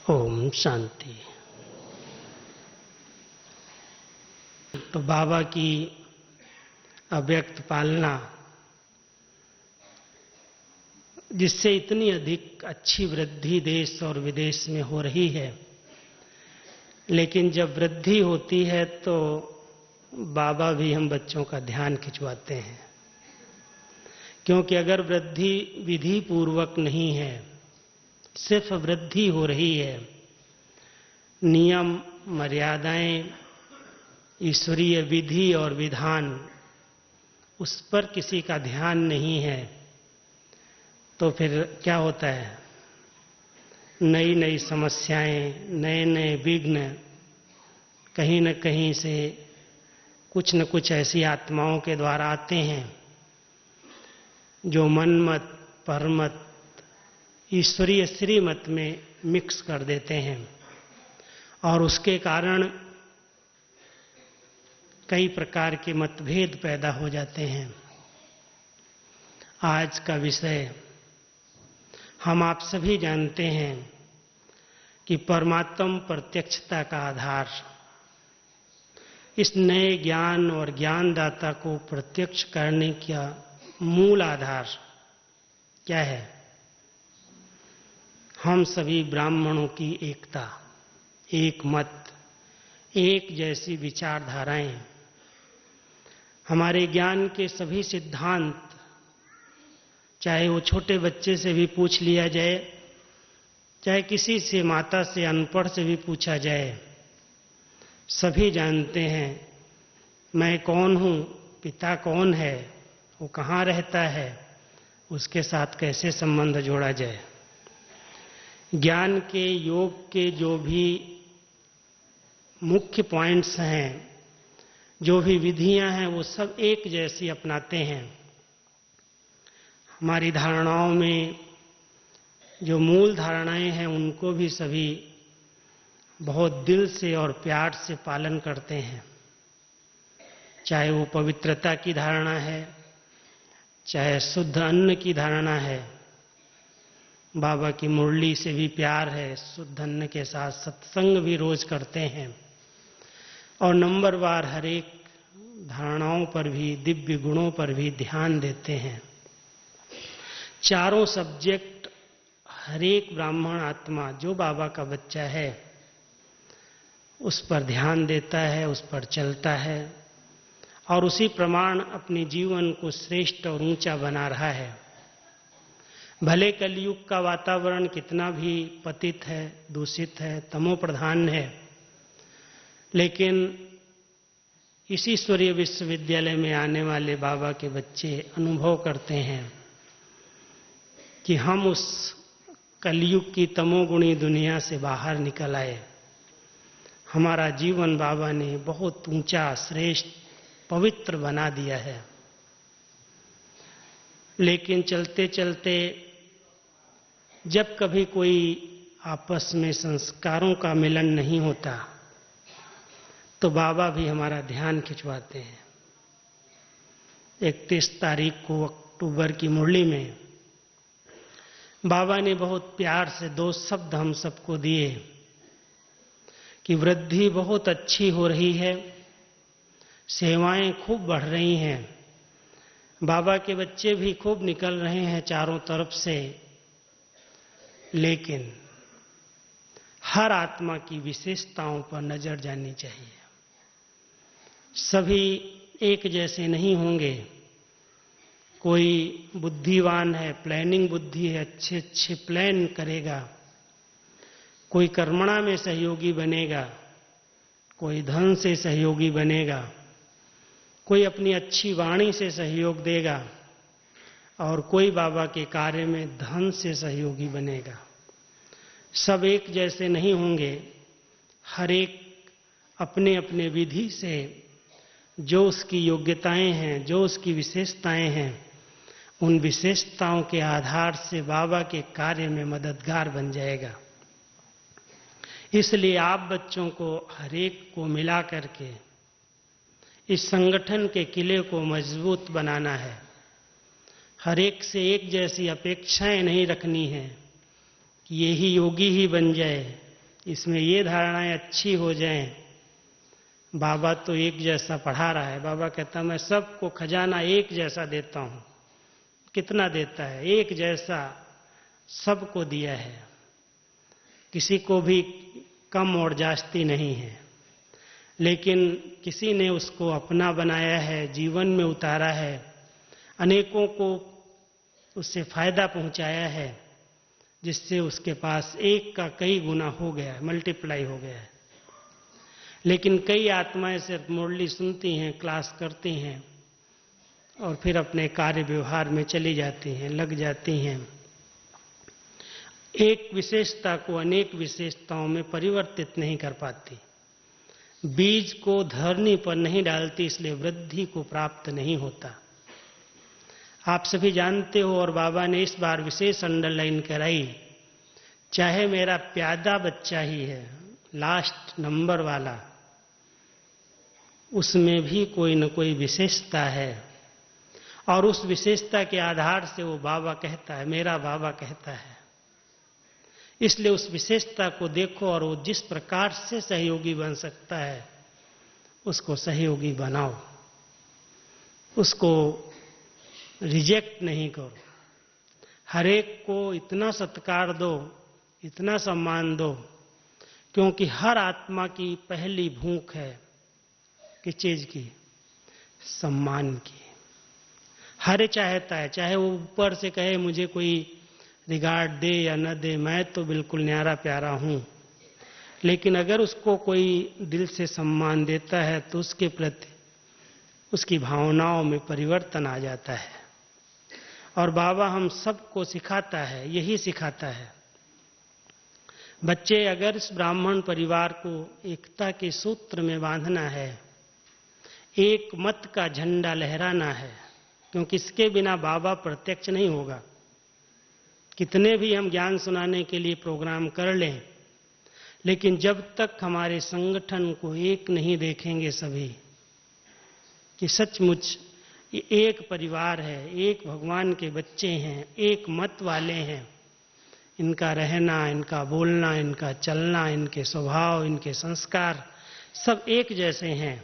ओम शांति। तो बाबा की अव्यक्त पालना, जिससे इतनी अधिक अच्छी वृद्धि देश और विदेश में हो रही है, लेकिन जब वृद्धि होती है तो बाबा भी हम बच्चों का ध्यान खिंचवाते हैं, क्योंकि अगर वृद्धि विधि पूर्वक नहीं है, सिर्फ वृद्धि हो रही है, नियम मर्यादाएं, ईश्वरीय विधि और विधान, उस पर किसी का ध्यान नहीं है, तो फिर क्या होता है? नई नई समस्याएं, नए नए विघ्न कहीं न कहीं से कुछ न कुछ ऐसी आत्माओं के द्वारा आते हैं जो मनमत परमत ईश्वरीय श्रीमत में मिक्स कर देते हैं, और उसके कारण कई प्रकार के मतभेद पैदा हो जाते हैं। आज का विषय हम आप सभी जानते हैं कि परमात्म प्रत्यक्षता का आधार, इस नए ज्ञान और ज्ञानदाता को प्रत्यक्ष करने का मूल आधार क्या है? हम सभी ब्राह्मणों की एकता, एक मत, एक जैसी विचारधाराएं, हमारे ज्ञान के सभी सिद्धांत, चाहे वो छोटे बच्चे से भी पूछ लिया जाए, चाहे किसी से, माता से, अनपढ़ से भी पूछा जाए, सभी जानते हैं मैं कौन हूं, पिता कौन है, वो कहाँ रहता है, उसके साथ कैसे संबंध जोड़ा जाए। ज्ञान के, योग के जो भी मुख्य पॉइंट्स हैं, जो भी विधियां हैं, वो सब एक जैसी अपनाते हैं। हमारी धारणाओं में जो मूल धारणाएं हैं, उनको भी सभी बहुत दिल से और प्यार से पालन करते हैं। चाहे वो पवित्रता की धारणा है, चाहे शुद्ध अन्न की धारणा है, बाबा की मुरली से भी प्यार है, शुद्ध अन्न के साथ सत्संग भी रोज करते हैं, और नंबरवार हर एक धारणाओं पर भी, दिव्य गुणों पर भी ध्यान देते हैं। चारों सब्जेक्ट हर एक ब्राह्मण आत्मा जो बाबा का बच्चा है उस पर ध्यान देता है, उस पर चलता है, और उसी प्रमाण अपने जीवन को श्रेष्ठ और ऊंचा बना रहा है। भले कलयुग का वातावरण कितना भी पतित है, दूषित है, तमो प्रधान है, लेकिन इस ईश्वरीय विश्वविद्यालय में आने वाले बाबा के बच्चे अनुभव करते हैं कि हम उस कलयुग की तमोगुणी दुनिया से बाहर निकल आए। हमारा जीवन बाबा ने बहुत ऊंचा, श्रेष्ठ, पवित्र बना दिया है। लेकिन चलते चलते जब कभी कोई आपस में संस्कारों का मिलन नहीं होता, तो बाबा भी हमारा ध्यान खिंचवाते हैं। 31 तारीख को अक्टूबर की मुरली में बाबा ने बहुत प्यार से 2 शब्द हम सबको दिए कि वृद्धि बहुत अच्छी हो रही है, सेवाएं खूब बढ़ रही हैं, बाबा के बच्चे भी खूब निकल रहे हैं चारों तरफ से, लेकिन हर आत्मा की विशेषताओं पर नजर जानी चाहिए। सभी एक जैसे नहीं होंगे। कोई बुद्धिवान है, प्लानिंग बुद्धि है, अच्छे अच्छे प्लान करेगा, कोई कर्मणा में सहयोगी बनेगा, कोई धन से सहयोगी बनेगा, कोई अपनी अच्छी वाणी से सहयोग देगा, और कोई बाबा के कार्य में धन से सहयोगी बनेगा। सब एक जैसे नहीं होंगे। हर एक अपने अपने विधि से जो उसकी योग्यताएं हैं, जो उसकी विशेषताएं हैं, उन विशेषताओं के आधार से बाबा के कार्य में मददगार बन जाएगा। इसलिए आप बच्चों को हर एक को मिला करके इस संगठन के किले को मजबूत बनाना है। हर एक से एक जैसी अपेक्षाएं नहीं रखनी है कि ये ही योगी ही बन जाए, इसमें ये धारणाएं अच्छी हो जाएं, बाबा तो एक जैसा पढ़ा रहा है, बाबा कहता मैं सबको खजाना एक जैसा देता हूं। कितना देता है? एक जैसा सबको दिया है, किसी को भी कम और जास्ती नहीं है। लेकिन किसी ने उसको अपना बनाया है, जीवन में उतारा है, अनेकों को उससे फायदा पहुंचाया है, जिससे उसके पास एक का कई गुना हो गया है, मल्टीप्लाई हो गया है। लेकिन कई आत्माएं सिर्फ मुरली सुनती हैं, क्लास करती हैं और फिर अपने कार्य व्यवहार में चली जाती हैं, लग जाती हैं। एक विशेषता को अनेक विशेषताओं में परिवर्तित नहीं कर पाती, बीज को धरनी पर नहीं डालती, इसलिए वृद्धि को प्राप्त नहीं होता। आप सभी जानते हो, और बाबा ने इस बार विशेष अंडरलाइन कराई, चाहे मेरा प्यादा बच्चा ही है, लास्ट नंबर वाला, उसमें भी कोई न कोई विशेषता है, और उस विशेषता के आधार से वो बाबा कहता है, मेरा बाबा कहता है। इसलिए उस विशेषता को देखो और वो जिस प्रकार से सहयोगी बन सकता है उसको सहयोगी बनाओ, उसको रिजेक्ट नहीं करो। हर एक को इतना सत्कार दो, इतना सम्मान दो, क्योंकि हर आत्मा की पहली भूख है किस चीज की? सम्मान की। हर चाहता है, चाहे वो ऊपर से कहे मुझे कोई रिगार्ड दे या न दे, मैं तो बिल्कुल न्यारा प्यारा हूं, लेकिन अगर उसको कोई दिल से सम्मान देता है तो उसके प्रति उसकी भावनाओं में परिवर्तन आ जाता है। और बाबा हम सबको सिखाता है, यही सिखाता है। बच्चे, अगर इस ब्राह्मण परिवार को एकता के सूत्र में बांधना है, एक मत का झंडा लहराना है, क्योंकि इसके बिना बाबा प्रत्यक्ष नहीं होगा। कितने भी हम ज्ञान सुनाने के लिए प्रोग्राम कर लें, लेकिन जब तक हमारे संगठन को एक नहीं देखेंगे सभी कि सचमुच ये एक परिवार है, एक भगवान के बच्चे हैं, एक मत वाले हैं, इनका रहना, इनका बोलना, इनका चलना, इनके स्वभाव, इनके संस्कार सब एक जैसे हैं,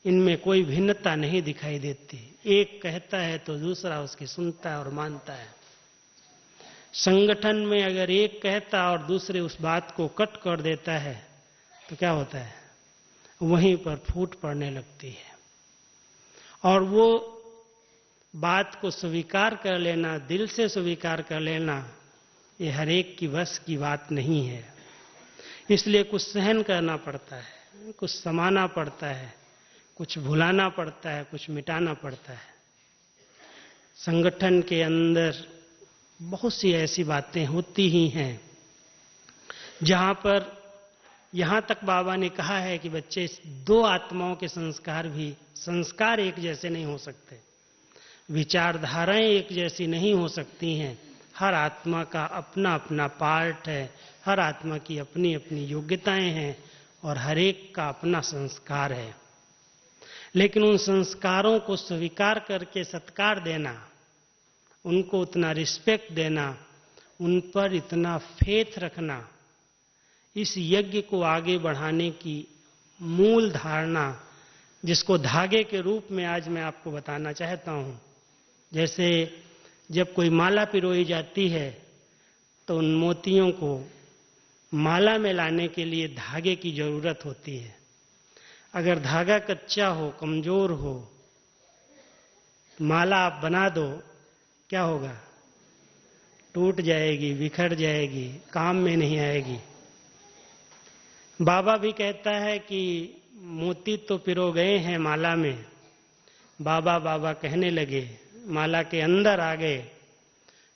इनमें कोई भिन्नता नहीं दिखाई देती। एक कहता है तो दूसरा उसकी सुनता है और मानता है। संगठन में अगर एक कहता और दूसरे उस बात को कट कर देता है तो क्या होता है? वहीं पर फूट पड़ने लगती है। और वो बात को स्वीकार कर लेना, दिल से स्वीकार कर लेना, ये हर एक की बस की बात नहीं है। इसलिए कुछ सहन करना पड़ता है, कुछ समाना पड़ता है, कुछ भुलाना पड़ता है, कुछ मिटाना पड़ता है। संगठन के अंदर बहुत सी ऐसी बातें होती ही हैं जहां पर, यहां तक बाबा ने कहा है कि बच्चे, दो आत्माओं के संस्कार एक जैसे नहीं हो सकते, विचारधाराएं एक जैसी नहीं हो सकती हैं। हर आत्मा का अपना अपना पार्ट है, हर आत्मा की अपनी अपनी योग्यताएं हैं और हर एक का अपना संस्कार है। लेकिन उन संस्कारों को स्वीकार करके सत्कार देना, उनको उतना रिस्पेक्ट देना, उन पर इतना फेथ रखना, इस यज्ञ को आगे बढ़ाने की मूल धारणा, जिसको धागे के रूप में आज मैं आपको बताना चाहता हूं। जैसे जब कोई माला पिरोई जाती है तो उन मोतियों को माला में लाने के लिए धागे की जरूरत होती है। अगर धागा कच्चा हो, कमजोर हो, माला आप बना दो, क्या होगा? टूट जाएगी, बिखर जाएगी, काम में नहीं आएगी। बाबा भी कहता है कि मोती तो पिरो गए हैं माला में, बाबा बाबा कहने लगे, माला के अंदर आ गए,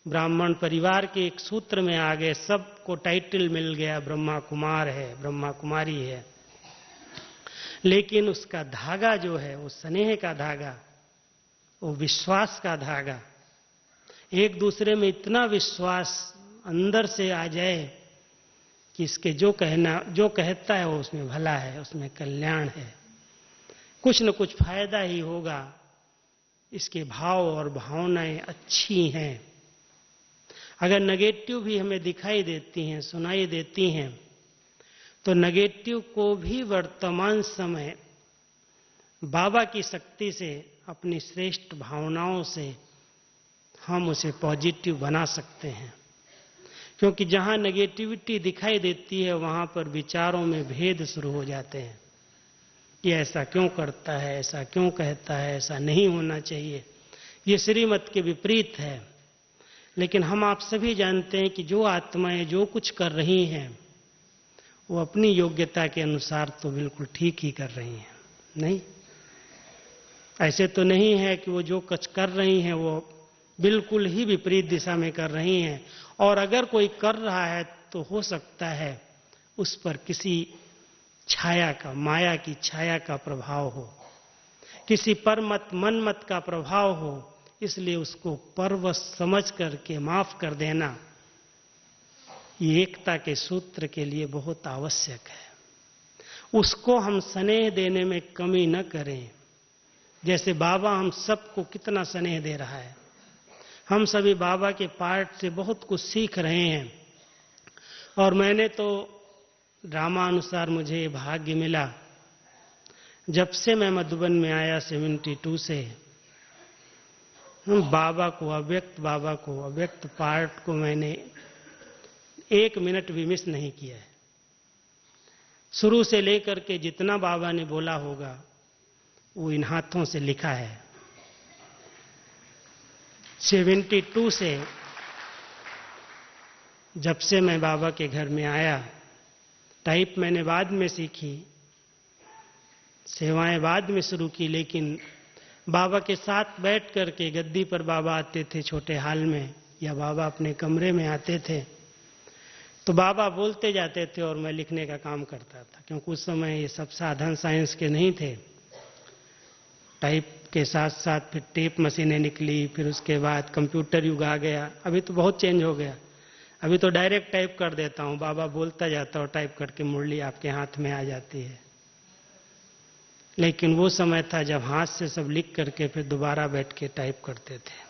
ब्राह्मण परिवार के एक सूत्र में आ गए, सबको टाइटल मिल गया, ब्रह्मा कुमार है, ब्रह्मा कुमारी है। लेकिन उसका धागा जो है, वो स्नेह का धागा, वो विश्वास का धागा, एक दूसरे में इतना विश्वास अंदर से आ जाए कि इसके जो कहता है वो उसमें भला है, उसमें कल्याण है, कुछ न कुछ फायदा ही होगा, इसके भाव और भावनाएं अच्छी हैं। अगर नेगेटिव भी हमें दिखाई देती हैं, सुनाई देती हैं, तो नेगेटिव को भी वर्तमान समय बाबा की शक्ति से, अपनी श्रेष्ठ भावनाओं से हम उसे पॉजिटिव बना सकते हैं। क्योंकि जहां नेगेटिविटी दिखाई देती है वहां पर विचारों में भेद शुरू हो जाते हैं। ये ऐसा क्यों करता है, ऐसा क्यों कहता है, ऐसा नहीं होना चाहिए, ये श्रीमत के विपरीत है। लेकिन हम आप सभी जानते हैं कि जो आत्माएं जो कुछ कर रही हैं वो अपनी योग्यता के अनुसार तो बिल्कुल ठीक ही कर रही हैं। नहीं, ऐसे तो नहीं है कि वो जो कुछ कर रही हैं वो बिल्कुल ही विपरीत दिशा में कर रही हैं। और अगर कोई कर रहा है तो हो सकता है उस पर किसी छाया का, माया की छाया का प्रभाव हो, किसी परमत मनमत का प्रभाव हो। इसलिए उसको परवश समझ करके माफ कर देना ये एकता के सूत्र के लिए बहुत आवश्यक है। उसको हम स्नेह देने में कमी न करें। जैसे बाबा हम सबको कितना स्नेह दे रहा है, हम सभी बाबा के पाठ से बहुत कुछ सीख रहे हैं। और मैंने तो ड्रामानुसार मुझे ये भाग्य मिला, जब से मैं मधुबन में आया 72 से, बाबा को अव्यक्त पाठ को मैंने 1 मिनट भी मिस नहीं किया है। शुरू से लेकर के जितना बाबा ने बोला होगा वो इन हाथों से लिखा है। 72 से जब से मैं बाबा के घर में आया, टाइप मैंने बाद में सीखी, सेवाएं बाद में शुरू की, लेकिन बाबा के साथ बैठ करके गद्दी पर बाबा आते थे छोटे हाल में, या बाबा अपने कमरे में आते थे, तो बाबा बोलते जाते थे और मैं लिखने का काम करता था। क्योंकि उस समय ये सब साधन साइंस के नहीं थे। टाइप के साथ साथ फिर टेप मशीनें निकली, फिर उसके बाद कंप्यूटर युग आ गया। अभी तो बहुत चेंज हो गया, अभी तो डायरेक्ट टाइप कर देता हूँ, बाबा बोलता जाता और टाइप करके मुरली आपके हाथ में आ जाती है। लेकिन वो समय था जब हाथ से सब लिख करके फिर दोबारा बैठ के टाइप करते थे।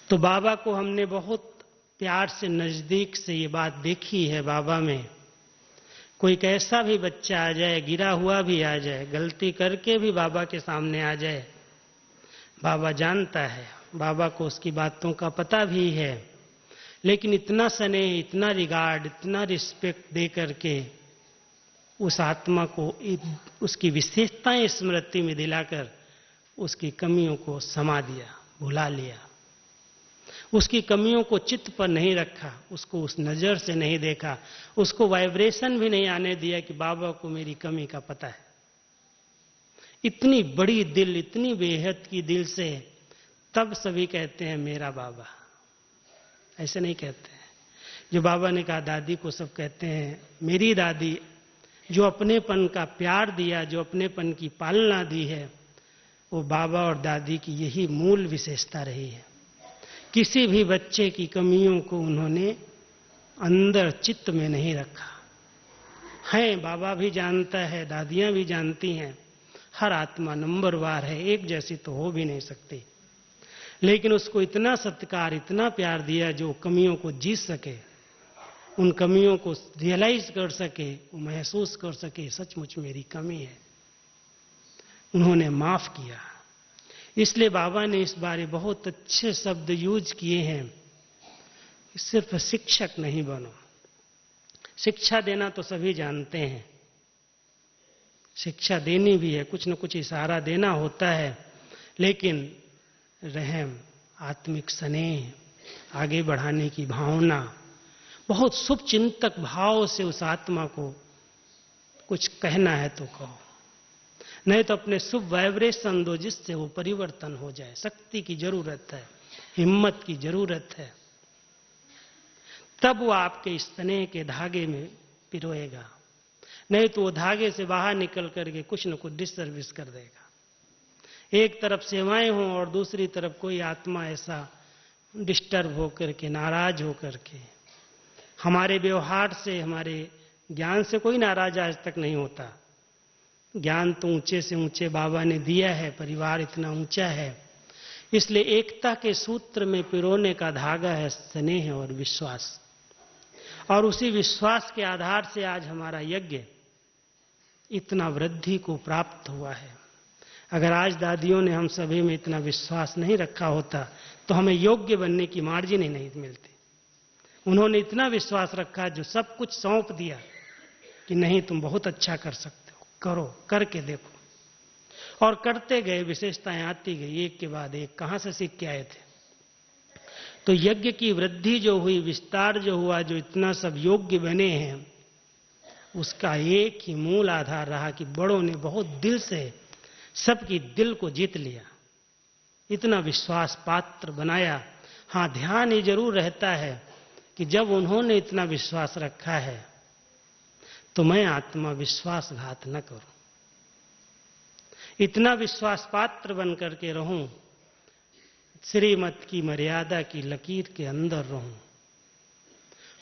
तो बाबा को हमने बहुत प्यार से, नजदीक से ये बात देखी है बाबा में। कोई कैसा भी बच्चा आ जाए, गिरा हुआ भी आ जाए, गलती करके भी बाबा के सामने आ जाए, बाबा जानता है, बाबा को उसकी बातों का पता भी है। लेकिन इतना स्नेह, इतना रिगार्ड, इतना रिस्पेक्ट दे करके उस आत्मा को उसकी विशेषताएं स्मृति में दिलाकर उसकी कमियों को समा दिया, भुला लिया। उसकी कमियों को चित्त पर नहीं रखा, उसको उस नजर से नहीं देखा, उसको वाइब्रेशन भी नहीं आने दिया कि बाबा को मेरी कमी का पता है। इतनी बड़ी दिल, इतनी बेहद की दिल से तब सभी कहते हैं मेरा बाबा, ऐसे नहीं कहते हैं। जो बाबा ने कहा दादी को सब कहते हैं मेरी दादी, जो अपनेपन का प्यार दिया, जो अपनेपन की पालना दी है, वो बाबा और दादी की यही मूल विशेषता रही है। किसी भी बच्चे की कमियों को उन्होंने अंदर चित्त में नहीं रखा है। बाबा भी जानता है, दादियां भी जानती हैं, हर आत्मा नंबरवार है, एक जैसी तो हो भी नहीं सकती। लेकिन उसको इतना सत्कार, इतना प्यार दिया जो कमियों को जीत सके, उन कमियों को रियलाइज कर सके, वो महसूस कर सके सचमुच मेरी कमी है। उन्होंने माफ किया। इसलिए बाबा ने इस बारे बहुत अच्छे शब्द यूज किए हैं कि सिर्फ शिक्षक नहीं बनो। शिक्षा देना तो सभी जानते हैं, शिक्षा देनी भी है, कुछ न कुछ इशारा देना होता है, लेकिन रहम, आत्मिक स्नेह, आगे बढ़ाने की भावना, बहुत शुभ चिंतक भाव से उस आत्मा को कुछ कहना है तो कहो, नहीं तो अपने शुभ वाइब्रेशन दो जिससे वो परिवर्तन हो जाए। शक्ति की जरूरत है, हिम्मत की जरूरत है, तब वो आपके स्नेह के धागे में पिरोएगा। नहीं तो वो धागे से बाहर निकल करके कुछ न कुछ डिसर्विस कर देगा। एक तरफ सेवाएं हों और दूसरी तरफ कोई आत्मा ऐसा डिस्टर्ब होकर के, नाराज होकर के, हमारे व्यवहार से, हमारे ज्ञान से कोई नाराज आज तक नहीं होता। ज्ञान तो ऊंचे से ऊंचे बाबा ने दिया है, परिवार इतना ऊंचा है, इसलिए एकता के सूत्र में पिरोने का धागा है स्नेह और विश्वास। और उसी विश्वास के आधार से आज हमारा यज्ञ इतना वृद्धि को प्राप्त हुआ है। अगर आज दादियों ने हम सभी में इतना विश्वास नहीं रखा होता तो हमें योग्य बनने की मार्जिन ही नहीं मिलती। उन्होंने इतना विश्वास रखा, जो सब कुछ सौंप दिया कि नहीं तुम बहुत अच्छा कर सकते हो, करो, करके देखो। और करते गए, विशेषताएं आती गई एक के बाद एक। कहां से सीख के आए थे? तो यज्ञ की वृद्धि जो हुई, विस्तार जो हुआ, जो इतना सब योग्य बने हैं, उसका एक ही मूल आधार रहा कि बड़ों ने बहुत दिल से सबकी दिल को जीत लिया, इतना विश्वास पात्र बनाया। हां, ध्यान ये जरूर रहता है कि जब उन्होंने इतना विश्वास रखा है तो मैं आत्मा विश्वासघात न करूं, इतना विश्वास पात्र बन करके रहूं, श्रीमत की मर्यादा की लकीर के अंदर रहूं।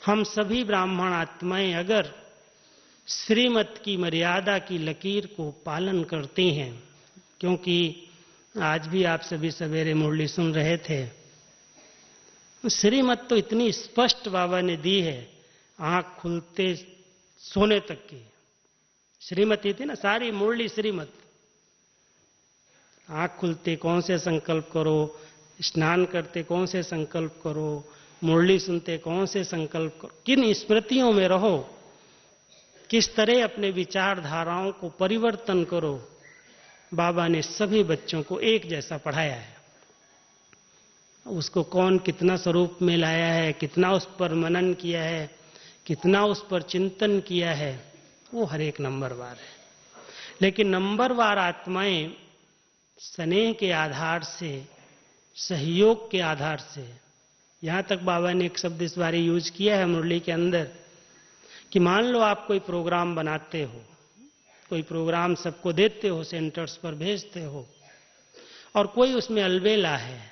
हम सभी ब्राह्मण आत्माएं अगर श्रीमत की मर्यादा की लकीर को पालन करती हैं, क्योंकि आज भी आप सभी सवेरे मुरली सुन रहे थे, श्रीमत तो इतनी स्पष्ट बाबा ने दी है, आंख खुलते सोने तक की श्रीमत थी ना, सारी मुरली श्रीमत। आंख खुलते कौन से संकल्प करो, स्नान करते कौन से संकल्प करो, मुरली सुनते कौन से संकल्प करो, किन स्मृतियों में रहो, किस तरह अपने विचारधाराओं को परिवर्तन करो, बाबा ने सभी बच्चों को एक जैसा पढ़ाया है। उसको कौन कितना स्वरूप में लाया है, कितना उस पर मनन किया है, कितना उस पर चिंतन किया है, वो हर एक नंबरवार है। लेकिन नंबरवार आत्माएं स्नेह के आधार से, सहयोग के आधार से, यहां तक बाबा ने एक शब्द इस बारे यूज किया है मुरली के अंदर कि मान लो आप कोई प्रोग्राम बनाते हो, कोई प्रोग्राम सबको देते हो, सेंटर्स पर भेजते हो, और कोई उसमें अलबेला है,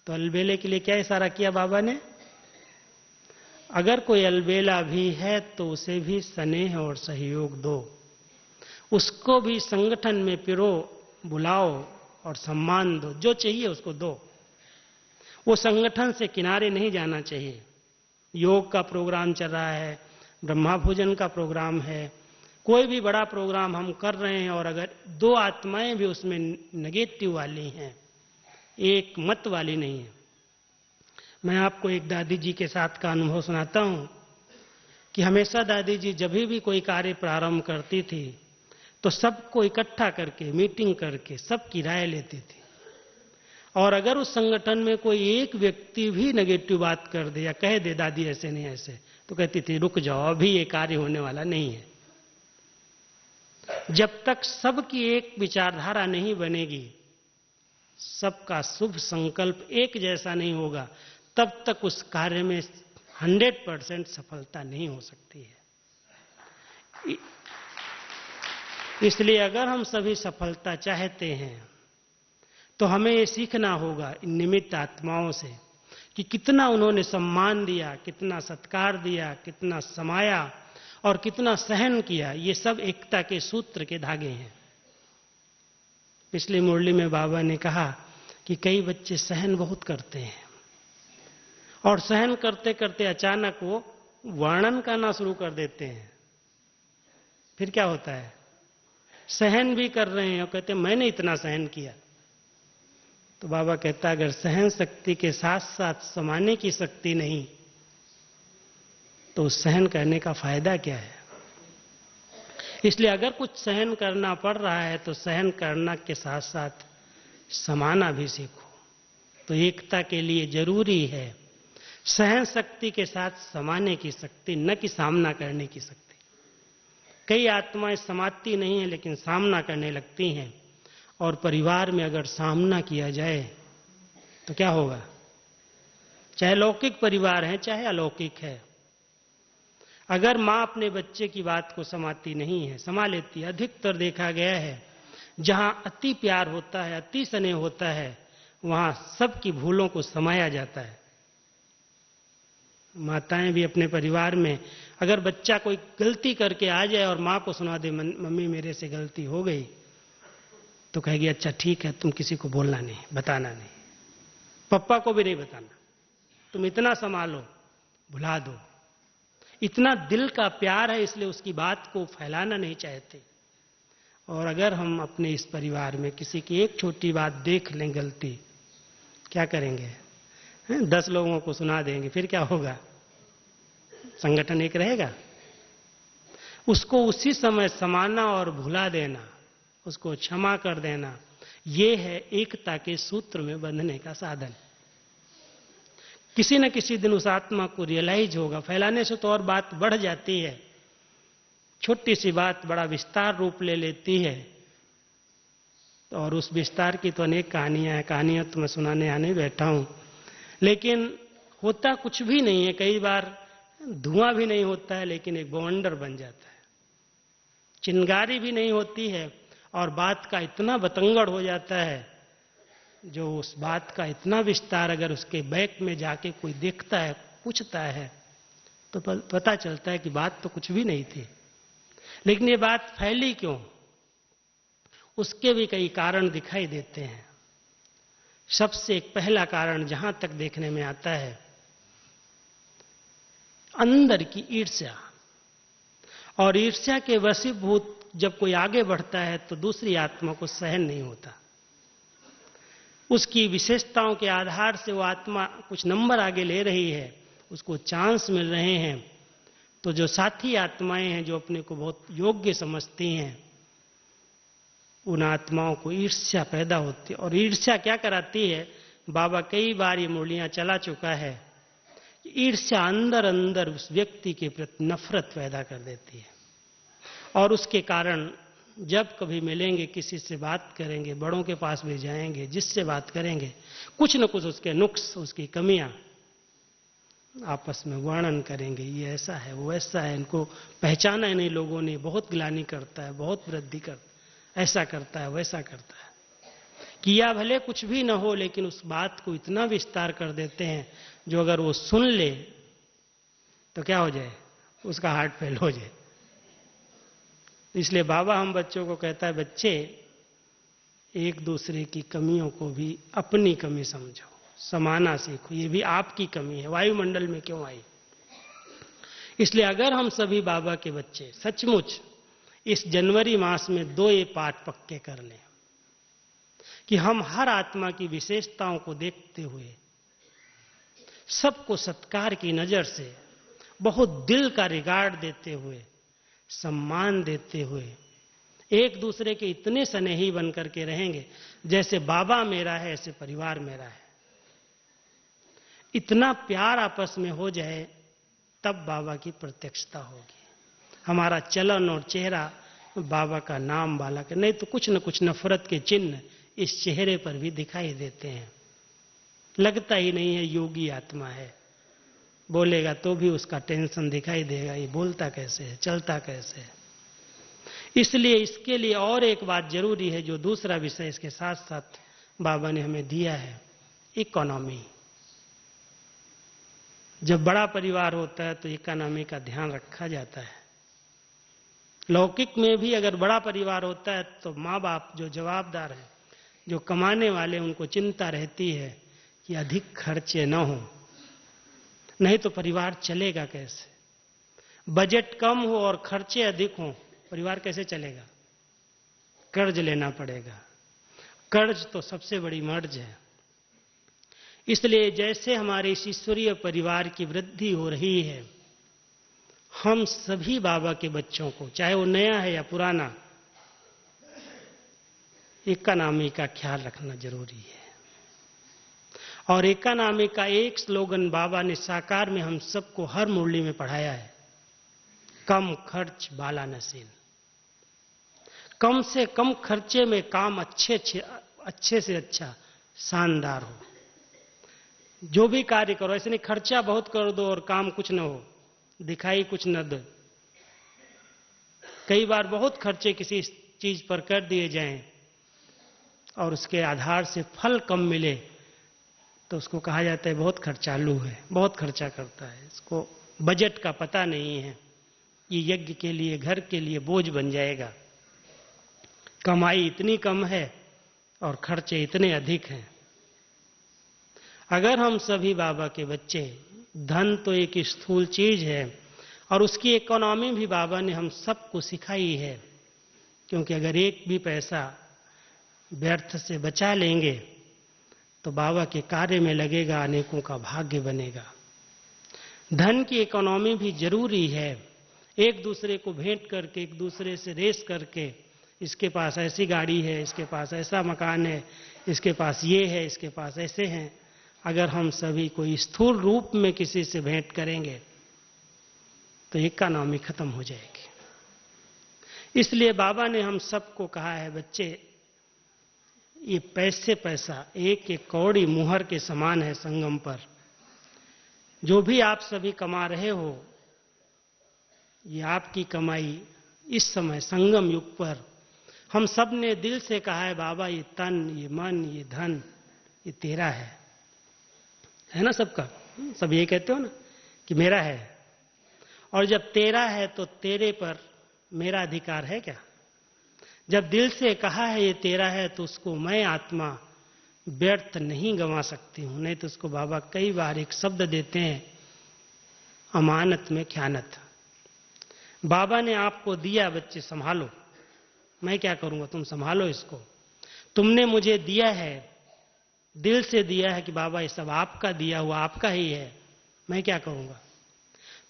तो अलबेले के लिए क्या इशारा किया बाबा ने? अगर कोई अलबेला भी है तो उसे भी स्नेह और सहयोग दो, उसको भी संगठन में पिरो, बुलाओ और सम्मान दो, जो चाहिए उसको दो। वो संगठन से किनारे नहीं जाना चाहिए। योग का प्रोग्राम चल रहा है, ब्रह्मा भोजन का प्रोग्राम है, कोई भी बड़ा प्रोग्राम हम कर रहे हैं और अगर दो आत्माएं भी उसमें नेगेटिव वाली हैं, एक मत वाली नहीं है। मैं आपको एक दादी जी के साथ का अनुभव सुनाता हूं कि हमेशा दादी जी जब भी कोई कार्य प्रारंभ करती थी तो सबको इकट्ठा करके, मीटिंग करके सबकी राय लेती थी, और अगर उस संगठन में कोई एक व्यक्ति भी नेगेटिव बात कर दे या कह दे दादी ऐसे नहीं ऐसे, तो कहती थी रुक जाओ, अभी ये कार्य होने वाला नहीं है। जब तक सबकी एक विचारधारा नहीं बनेगी, सबका शुभ संकल्प एक जैसा नहीं होगा, तब तक उस कार्य में 100% सफलता नहीं हो सकती है। इसलिए अगर हम सभी सफलता चाहते हैं तो हमें ये सीखना होगा इन निमित्त आत्माओं से कि कितना उन्होंने सम्मान दिया, कितना सत्कार दिया, कितना समाया और कितना सहन किया। ये सब एकता के सूत्र के धागे हैं। पिछली मुरली में बाबा ने कहा कि कई बच्चे सहन बहुत करते हैं और सहन करते करते अचानक वो वर्णन करना शुरू कर देते हैं। फिर क्या होता है? सहन भी कर रहे हैं और कहते हैं मैंने इतना सहन किया। तो बाबा कहता है अगर सहन शक्ति के साथ साथ समाने की शक्ति नहीं तो सहन करने का फायदा क्या है? इसलिए अगर कुछ सहन करना पड़ रहा है तो सहन करना के साथ साथ समाना भी सीखो। तो एकता के लिए जरूरी है सहन शक्ति के साथ समाने की शक्ति, न कि सामना करने की शक्ति। कई आत्माएं समाती नहीं है लेकिन सामना करने लगती हैं, और परिवार में अगर सामना किया जाए तो क्या होगा? चाहे लौकिक परिवार है चाहे अलौकिक है, अगर मां अपने बच्चे की बात को समाती नहीं है, समा लेती है। अधिकतर देखा गया है जहां अति प्यार होता है, अति स्नेह होता है, वहां सबकी भूलों को समाया जाता है। माताएं भी अपने परिवार में अगर बच्चा कोई गलती करके आ जाए और मां को सुना दे मम्मी मेरे से गलती हो गई, तो कहेगी अच्छा ठीक है, तुम किसी को बोलना नहीं, बताना नहीं, पापा को भी नहीं बताना, तुम इतना संभालो, भुला दो। इतना दिल का प्यार है, इसलिए उसकी बात को फैलाना नहीं चाहते। और अगर हम अपने इस परिवार में किसी की एक छोटी बात देख लें गलती, क्या करेंगे? 10 लोगों को सुना देंगे, फिर क्या होगा? संगठन एक रहेगा? उसको उसी समय समाना और भुला देना, उसको क्षमा कर देना, ये है एकता के सूत्र में बंधने का साधन। किसी न किसी दिन उस आत्मा को रियलाइज होगा। फैलाने से तो और बात बढ़ जाती है, छोटी सी बात बड़ा विस्तार रूप ले लेती है, और उस विस्तार की तो अनेक कहानियां हैं। कहानियां तो मैं सुनाने आने बैठा हूं, लेकिन होता कुछ भी नहीं है। कई बार धुआं भी नहीं होता है, लेकिन एक बवंडर बन जाता है। चिंगारी भी नहीं होती है, और बात का इतना बतंगड़ हो जाता है, जो उस बात का इतना विस्तार अगर उसके बैक में जाके कोई देखता है, पूछता है, तो पता चलता है कि बात तो कुछ भी नहीं थी। लेकिन ये बात फैली क्यों? उसके भी कई कारण दिखाई देते हैं। सबसे एक पहला कारण जहां तक देखने में आता है, अंदर की ईर्ष्या। और ईर्ष्या के वशीभूत जब कोई आगे बढ़ता है तो दूसरी आत्मा को सहन नहीं होता। उसकी विशेषताओं के आधार से वो आत्मा कुछ नंबर आगे ले रही है, उसको चांस मिल रहे हैं, तो जो साथी आत्माएं हैं जो अपने को बहुत योग्य समझती हैं, उन आत्माओं को ईर्ष्या पैदा होती है। और ईर्ष्या क्या कराती है? बाबा कई बार ये मुरलियां चला चुका है। ईर्ष्या अंदर अंदर उस व्यक्ति के प्रति नफरत पैदा कर देती है, और उसके कारण जब कभी मिलेंगे, किसी से बात करेंगे, बड़ों के पास भी जाएंगे, जिससे बात करेंगे, कुछ न कुछ उसके नुक्स, उसकी कमियां आपस में वर्णन करेंगे। ये ऐसा है, वो ऐसा है, इनको पहचाना नहीं लोगों ने, बहुत ग्लानि करता है, बहुत वृद्धि करता है, ऐसा करता है, वैसा करता है। किया भले कुछ भी न हो, लेकिन उस बात को इतना विस्तार कर देते हैं, जो अगर वो सुन ले तो क्या हो जाए? उसका हार्ट फेल हो जाए। इसलिए बाबा हम बच्चों को कहता है, बच्चे एक दूसरे की कमियों को भी अपनी कमी समझो, समाना सीखो। ये भी आपकी कमी है, वायुमंडल में क्यों आई? इसलिए अगर हम सभी बाबा के बच्चे सचमुच इस जनवरी मास में 2 ये पाठ पक्के कर लें कि हम हर आत्मा की विशेषताओं को देखते हुए, सबको सत्कार की नजर से, बहुत दिल का रिगार्ड देते हुए, सम्मान देते हुए, एक दूसरे के इतने स्नेही बन करके रहेंगे, जैसे बाबा मेरा है ऐसे परिवार मेरा है, इतना प्यार आपस में हो जाए, तब बाबा की प्रत्यक्षता होगी। हमारा चलन और चेहरा बाबा का नाम वाला के, नहीं तो कुछ न कुछ नफरत के चिन्ह इस चेहरे पर भी दिखाई देते हैं। लगता ही नहीं है योगी आत्मा है। बोलेगा तो भी उसका टेंशन दिखाई देगा, ये बोलता कैसे है, चलता कैसे है। इसलिए इसके लिए और एक बात जरूरी है, जो दूसरा विषय इसके साथ साथ बाबा ने हमें दिया है, इकोनॉमी। जब बड़ा परिवार होता है तो इकोनॉमी का ध्यान रखा जाता है। लौकिक में भी अगर बड़ा परिवार होता है तो माँ बाप जो जवाबदार हैं, जो कमाने वाले, उनको चिंता रहती है कि अधिक खर्चे न हो, नहीं तो परिवार चलेगा कैसे? बजट कम हो और खर्चे अधिक हो, परिवार कैसे चलेगा? कर्ज लेना पड़ेगा। कर्ज तो सबसे बड़ी मर्ज है। इसलिए जैसे हमारे इस ईश्वरीय परिवार की वृद्धि हो रही है, हम सभी बाबा के बच्चों को, चाहे वो नया है या पुराना, इकोनॉमी का ख्याल रखना जरूरी है। और इकोनॉमी का एक स्लोगन बाबा ने साकार में हम सबको हर मुरली में पढ़ाया है, कम खर्च बाला नसीन। कम से कम खर्चे में काम अच्छे से अच्छा, शानदार हो। जो भी कार्य करो, ऐसे नहीं खर्चा बहुत कर दो और काम कुछ न हो, दिखाई कुछ न दो। कई बार बहुत खर्चे किसी चीज पर कर दिए जाएं और उसके आधार से फल कम मिले, तो उसको कहा जाता है बहुत खर्चालू है, बहुत खर्चा करता है, इसको बजट का पता नहीं है, ये यज्ञ के लिए, घर के लिए बोझ बन जाएगा। कमाई इतनी कम है और खर्चे इतने अधिक हैं। अगर हम सभी बाबा के बच्चे, धन तो एक स्थूल चीज है, और उसकी इकोनॉमी भी बाबा ने हम सबको सिखाई है, क्योंकि अगर एक भी पैसा व्यर्थ से बचा लेंगे तो बाबा के कार्य में लगेगा, अनेकों का भाग्य बनेगा। धन की इकोनॉमी भी जरूरी है। एक दूसरे को भेंट करके, एक दूसरे से रेस करके, इसके पास ऐसी गाड़ी है, इसके पास ऐसा मकान है, इसके पास ये है, इसके पास ऐसे हैं, अगर हम सभी कोई स्थूल रूप में किसी से भेंट करेंगे तो इकोनॉमी खत्म हो जाएगी। इसलिए बाबा ने हम सबको कहा है, बच्चे ये पैसा एक एक कौड़ी मुहर के समान है संगम पर। जो भी आप सभी कमा रहे हो, ये आपकी कमाई इस समय संगम युग पर हम सब ने दिल से कहा है, बाबा ये तन, ये मन, ये धन, ये तेरा है ना सबका? सब ये कहते हो ना कि मेरा है। और जब तेरा है तो तेरे पर मेरा अधिकार है क्या? जब दिल से कहा है ये तेरा है, तो उसको मैं आत्मा व्यर्थ नहीं गंवा सकती हूं। नहीं तो उसको बाबा कई बार एक शब्द देते हैं, अमानत में ख्यानत। बाबा ने आपको दिया, बच्चे संभालो, मैं क्या करूंगा, तुम संभालो इसको। तुमने मुझे दिया है, दिल से दिया है कि बाबा ये सब आपका दिया हुआ, आपका ही है, मैं क्या करूंगा।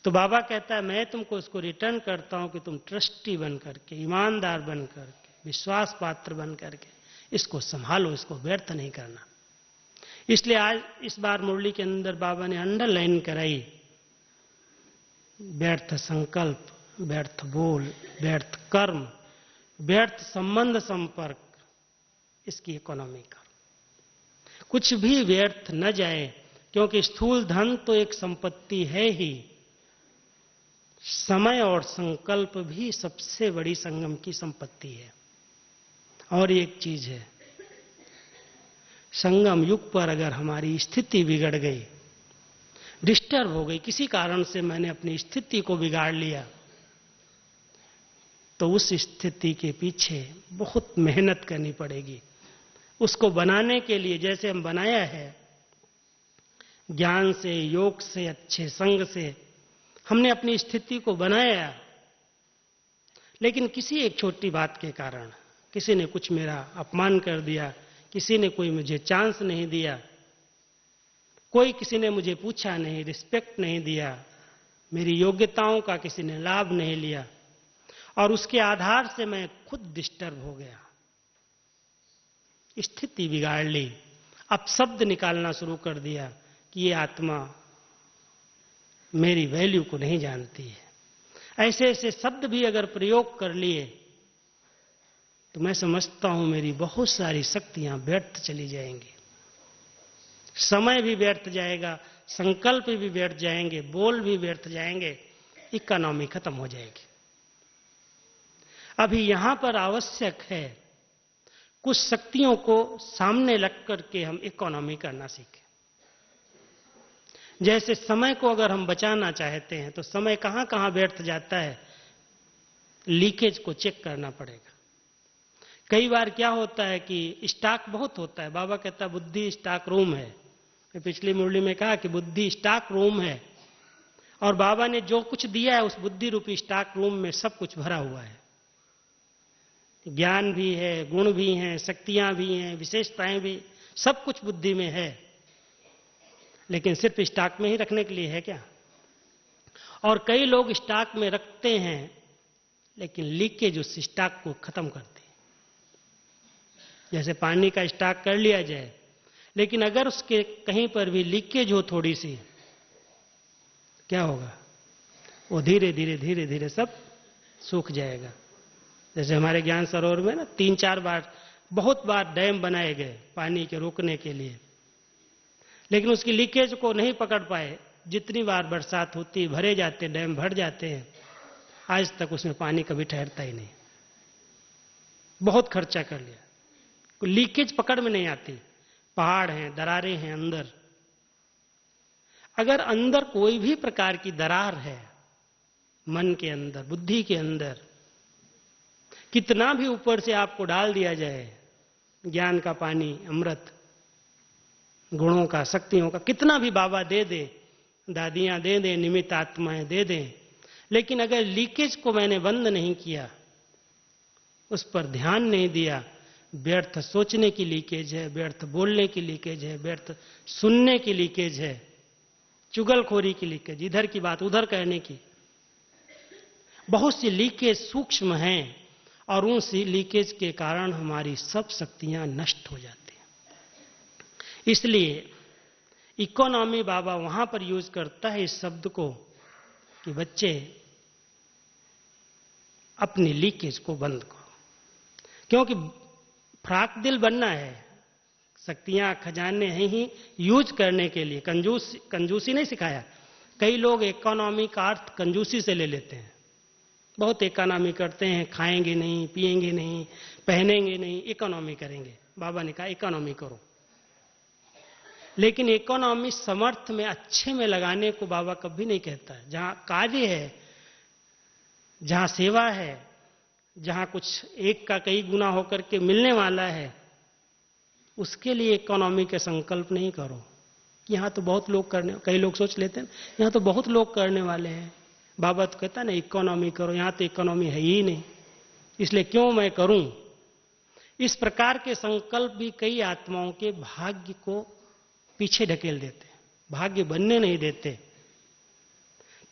तो बाबा कहता है, मैं तुमको इसको रिटर्न करता हूं कि तुम ट्रस्टी बन करके, ईमानदार बन करके, विश्वास पात्र बन करके इसको संभालो, इसको व्यर्थ नहीं करना। इसलिए आज इस बार मुरली के अंदर बाबा ने अंडरलाइन कराई, व्यर्थ संकल्प, व्यर्थ बोल, व्यर्थ कर्म, व्यर्थ संबंध संपर्क, इसकी इकोनॉमी करो। कुछ भी व्यर्थ न जाए, क्योंकि स्थूल धन तो एक संपत्ति है ही, समय और संकल्प भी सबसे बड़ी संगम की संपत्ति है। और एक चीज है, संगम युग पर अगर हमारी स्थिति बिगड़ गई, डिस्टर्ब हो गई, किसी कारण से मैंने अपनी स्थिति को बिगाड़ लिया, तो उस स्थिति के पीछे बहुत मेहनत करनी पड़ेगी। उसको बनाने के लिए जैसे हम बनाया है, ज्ञान से, योग से, अच्छे संग से हमने अपनी स्थिति को बनाया, लेकिन किसी एक छोटी बात के कारण, किसी ने कुछ मेरा अपमान कर दिया, किसी ने कोई मुझे चांस नहीं दिया, कोई किसी ने मुझे पूछा नहीं, रिस्पेक्ट नहीं दिया, मेरी योग्यताओं का किसी ने लाभ नहीं लिया, और उसके आधार से मैं खुद डिस्टर्ब हो गया, स्थिति बिगाड़ ली। अब शब्द निकालना शुरू कर दिया कि ये आत्मा मेरी वैल्यू को नहीं जानती है। ऐसे ऐसे शब्द भी अगर प्रयोग कर लिए तो मैं समझता हूं मेरी बहुत सारी शक्तियां व्यर्थ चली जाएंगी, समय भी व्यर्थ जाएगा, संकल्प भी व्यर्थ जाएंगे, बोल भी व्यर्थ जाएंगे, इकोनॉमी खत्म हो जाएगी। अभी यहां पर आवश्यक है कुछ शक्तियों को सामने रख करके हम इकोनॉमी करना सीखें। जैसे समय को अगर हम बचाना चाहते हैं तो समय कहां कहां व्यर्थ जाता है, लीकेज को चेक करना पड़ेगा। कई बार क्या होता है कि स्टॉक बहुत होता है, बाबा कहता है बुद्धि स्टॉक रूम है। मैं पिछली मुरली में कहा कि बुद्धि स्टॉक रूम है, और बाबा ने जो कुछ दिया है उस बुद्धि रूपी स्टॉक रूम में सब कुछ भरा हुआ है। ज्ञान भी है, गुण भी हैं, शक्तियां भी हैं, विशेषताएं भी, सब कुछ बुद्धि में है, लेकिन सिर्फ स्टॉक में ही रखने के लिए है क्या? और कई लोग स्टॉक में रखते हैं लेकिन लीकेज उस स्टॉक को खत्म करते हैं। जैसे पानी का स्टॉक कर लिया जाए, लेकिन अगर उसके कहीं पर भी लीकेज हो थोड़ी सी, क्या होगा? वो धीरे धीरे धीरे धीरे सब सूख जाएगा। जैसे हमारे ज्ञान सरोवर में ना 3-4 बार, बहुत बार डैम बनाए गए पानी के रोकने के लिए, लेकिन उसकी लीकेज को नहीं पकड़ पाए। जितनी बार बरसात होती, भरे जाते, डैम भर जाते हैं, आज तक उसमें पानी कभी ठहरता ही नहीं। बहुत खर्चा कर लिया, लीकेज पकड़ में नहीं आती। पहाड़ हैं, दरारें हैं अंदर। अगर अंदर कोई भी प्रकार की दरार है, मन के अंदर, बुद्धि के अंदर, कितना भी ऊपर से आपको डाल दिया जाए, ज्ञान का पानी, अमृत, गुणों का, शक्तियों का कितना भी बाबा दे दे, दादियां दे दें, निमित्त आत्माएं दे दें, लेकिन अगर लीकेज को मैंने बंद नहीं किया, उस पर ध्यान नहीं दिया, व्यर्थ सोचने की लीकेज है, व्यर्थ बोलने की लीकेज है, व्यर्थ सुनने की लीकेज है, चुगलखोरी की लीकेज, इधर की बात उधर कहने की, बहुत सी लीकेज सूक्ष्म हैं और उन सी लीकेज के कारण हमारी सब शक्तियां नष्ट हो जाती हैं। इसलिए इकोनॉमी बाबा वहां पर यूज करता है इस शब्द को कि बच्चे अपनी लीकेज को बंद करो, क्योंकि फ्राक दिल बनना है, शक्तियां खजाने हैं ही यूज करने के लिए। कंजूसी नहीं सिखाया। कई लोग इकोनॉमी का अर्थ कंजूसी से ले लेते हैं, बहुत इकोनॉमी करते हैं, खाएंगे नहीं, पिएंगे नहीं, पहनेंगे नहीं, इकोनॉमी करेंगे। बाबा ने कहा इकोनॉमी करो, लेकिन इकोनॉमी समर्थ में, अच्छे में लगाने को बाबा कभी नहीं कहता है। जहां कार्य है, जहां सेवा है, जहां कुछ एक का कई गुना होकर के मिलने वाला है, उसके लिए इकोनॉमी के संकल्प नहीं करो। यहां तो बहुत लोग करने, कई लोग सोच लेते हैं यहां तो बहुत लोग करने वाले हैं, बाबा तो कहता ना इकोनॉमी करो, यहां तो इकोनॉमी है ही नहीं, इसलिए क्यों मैं करूं। इस प्रकार के संकल्प भी कई आत्माओं के भाग्य को पीछे ढकेल देते, भाग्य बनने नहीं देते।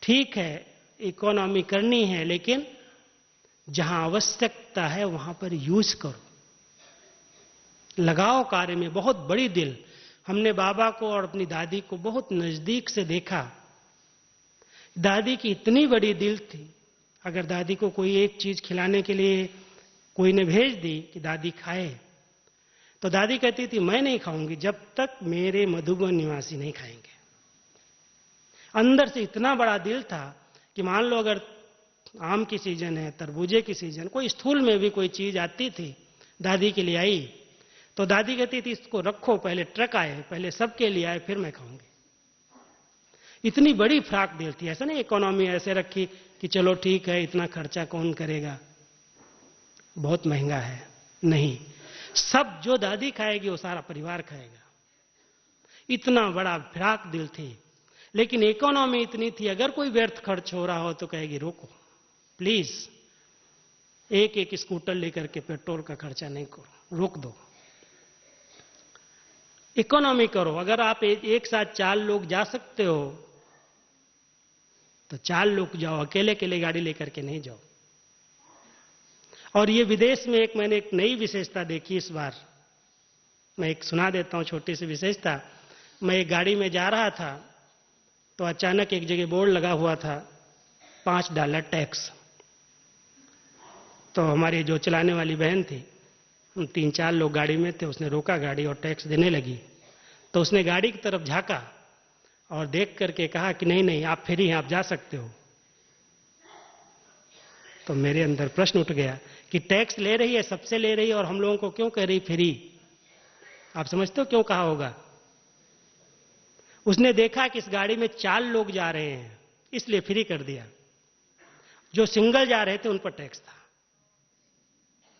ठीक है, इकोनॉमी करनी है, लेकिन जहां आवश्यकता है वहां पर यूज करो, लगाओ कार्य में बहुत बड़ी दिल। हमने बाबा को और अपनी दादी को बहुत नजदीक से देखा। दादी की इतनी बड़ी दिल थी, अगर दादी को कोई एक चीज खिलाने के लिए कोई ने भेज दी कि दादी खाए, तो दादी कहती थी मैं नहीं खाऊंगी जब तक मेरे मधुबन निवासी नहीं खाएंगे। अंदर से इतना बड़ा दिल था कि मान लो अगर आम की सीजन है, तरबूजे की सीजन, कोई स्थूल में भी कोई चीज आती थी, दादी के लिए आई, तो दादी कहती थी इसको रखो, पहले ट्रक आए, पहले सबके लिए आए, फिर मैं खाऊंगी। इतनी बड़ी फ्राक दिल थी। ऐसा नहीं इकोनॉमी ऐसे रखी कि चलो ठीक है, इतना खर्चा कौन करेगा, बहुत महंगा है, नहीं, सब जो दादी खाएगी वो सारा परिवार खाएगा। इतना बड़ा फ्राक दिल थी। लेकिन इकोनॉमी इतनी थी, अगर कोई व्यर्थ खर्च हो रहा हो तो कहेगी रोको प्लीज, एक एक स्कूटर लेकर के पेट्रोल का खर्चा नहीं करो, रोक दो, इकोनॉमी करो। अगर आप एक साथ 4 लोग जा सकते हो तो 4 लोग जाओ, अकेले अकेले गाड़ी लेकर के नहीं जाओ। और ये विदेश में मैंने एक नई विशेषता देखी इस बार, मैं एक सुना देता हूं छोटी सी विशेषता। मैं एक गाड़ी में जा रहा था तो अचानक एक जगह बोर्ड लगा हुआ था $5 टैक्स। तो हमारी जो चलाने वाली बहन थी, 3-4 लोग गाड़ी में थे, उसने रोका गाड़ी और टैक्स देने लगी। तो उसने गाड़ी की तरफ झांका और देख करके कहा कि नहीं नहीं आप फ्री हैं, आप जा सकते हो। तो मेरे अंदर प्रश्न उठ गया कि टैक्स ले रही है, सबसे ले रही है, और हम लोगों को क्यों कह रही फ्री? आप समझते हो क्यों कहा होगा? उसने देखा कि इस गाड़ी में 4 लोग जा रहे हैं, इसलिए फ्री कर दिया। जो सिंगल जा रहे थे उन पर टैक्स था।